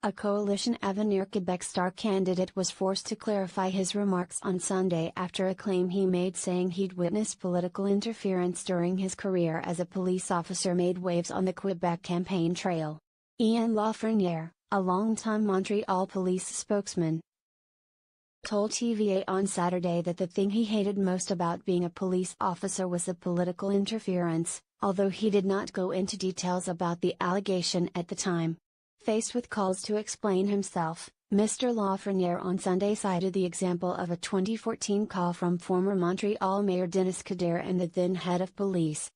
A Coalition Avenir Quebec star candidate was forced to clarify his remarks on Sunday after a claim he made saying he'd witnessed political interference during his career as a police officer made waves on the Quebec campaign trail. Ian Lafrenière, a longtime Montreal police spokesman, told TVA on Saturday that the thing he hated most about being a police officer was the political interference, although he did not go into details about the allegation at the time. Faced with calls to explain himself, Mr. Lafrenière on Sunday cited the example of a 2014 call from former Montreal Mayor Denis Coderre and the then head of police,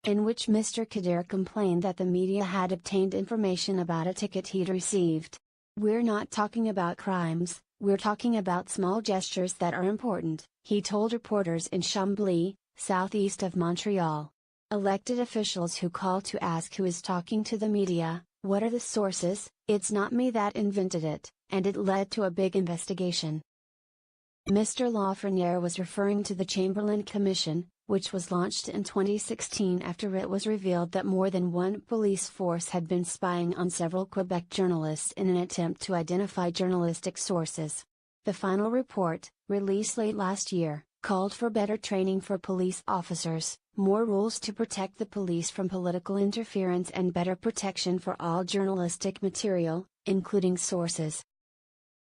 in which Mr. Coderre complained that the media had obtained information about a ticket he'd received. "We're not talking about crimes, we're talking about small gestures that are important," he told reporters in Chambly, southeast of Montreal. Elected officials who call to ask who is talking to the media, "What are the sources? It's not me that invented it," and it led to a big investigation. Mr. Lafrenière was referring to the Chamberlain Commission, which was launched in 2016 after it was revealed that more than one police force had been spying on several Quebec journalists in an attempt to identify journalistic sources. The final report, released late last year, called for better training for police officers, more rules to protect the police from political interference and better protection for all journalistic material, including sources.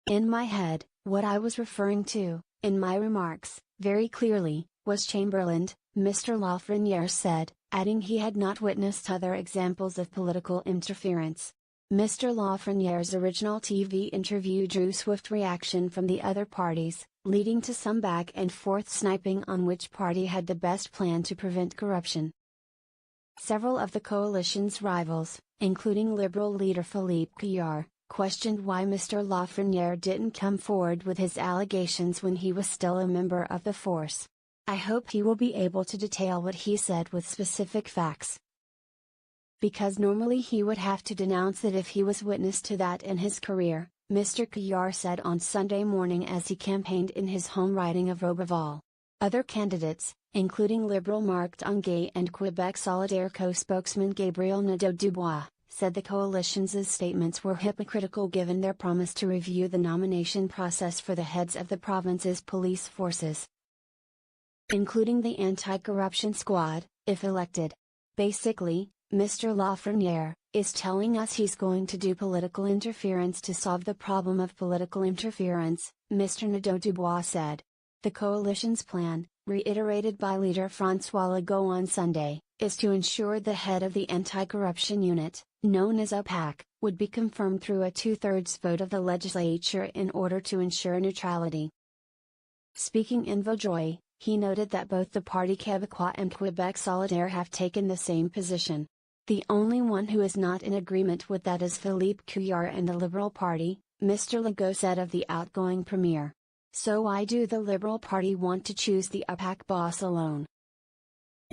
"In my head, what I was referring to, in my remarks, very clearly, was Chamberlain," Mr. Lafrenière said, adding he had not witnessed other examples of political interference. Mr. Lafreniere's original TV interview drew swift reaction from the other parties, leading to some back and forth sniping on which party had the best plan to prevent corruption. Several of the coalition's rivals, including Liberal leader Philippe Couillard, questioned why Mr. Lafrenière didn't come forward with his allegations when he was still a member of the force. "I hope he will be able to detail what he said with specific facts, because normally he would have to denounce it if he was witness to that in his career," Mr. Couillard said on Sunday morning as he campaigned in his home riding of Roberval. Other candidates, including Liberal Marc Tanguay and Quebec Solidaire co-spokesman Gabriel Nadeau-Dubois, said the coalition's statements were hypocritical given their promise to review the nomination process for the heads of the province's police forces, including the anti-corruption squad, if elected. "Basically, Mr. Lafrenière is telling us he's going to do political interference to solve the problem of political interference," Mr. Nadeau-Dubois said. The coalition's plan, reiterated by leader François Legault on Sunday, is to ensure the head of the anti-corruption unit, known as UPAC, would be confirmed through a 2/3 vote of the legislature in order to ensure neutrality. Speaking in Vaudreuil, he noted that both the Parti Québécois and Quebec Solidaire have taken the same position. "The only one who is not in agreement with that is Philippe Couillard and the Liberal Party," Mr. Legault said of the outgoing premier. "So why do the Liberal Party want to choose the UPAC boss alone?"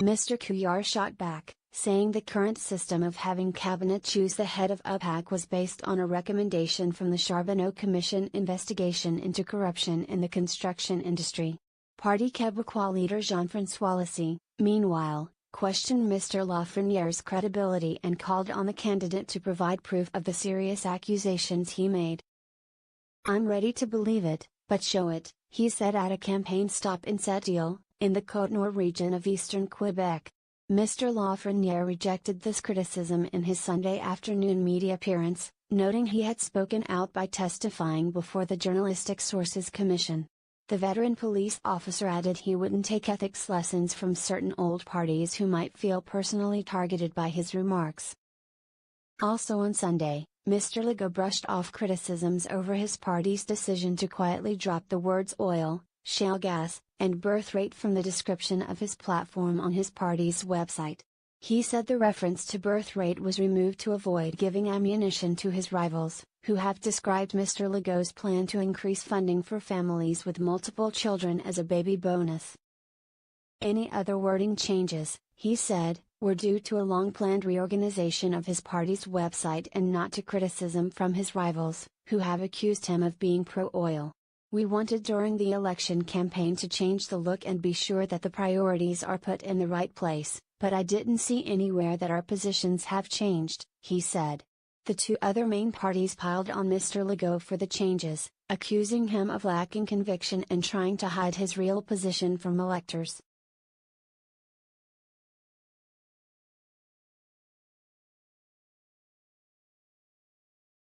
Mr. Couillard shot back, saying the current system of having cabinet choose the head of UPAC was based on a recommendation from the Charbonneau Commission investigation into corruption in the construction industry. Parti Québécois leader Jean-François Lisée, meanwhile, questioned Mr. Lafreniere's credibility and called on the candidate to provide proof of the serious accusations he made. "I'm ready to believe it, but show it," he said at a campaign stop in Sept-Îles, in the Côte-Nord region of eastern Quebec. Mr. Lafrenière rejected this criticism in his Sunday afternoon media appearance, noting he had spoken out by testifying before the Journalistic Sources Commission. The veteran police officer added he wouldn't take ethics lessons from certain old parties who might feel personally targeted by his remarks. Also on Sunday, Mr. Legault brushed off criticisms over his party's decision to quietly drop the words oil, shale gas, and birth rate from the description of his platform on his party's website. He said the reference to birth rate was removed to avoid giving ammunition to his rivals, who have described Mr. Legault's plan to increase funding for families with multiple children as a baby bonus. Any other wording changes, he said, were due to a long-planned reorganization of his party's website and not to criticism from his rivals, who have accused him of being pro-oil. "We wanted during the election campaign to change the look and be sure that the priorities are put in the right place, but I didn't see anywhere that our positions have changed," he said. The two other main parties piled on Mr. Legault for the changes, accusing him of lacking conviction and trying to hide his real position from electors.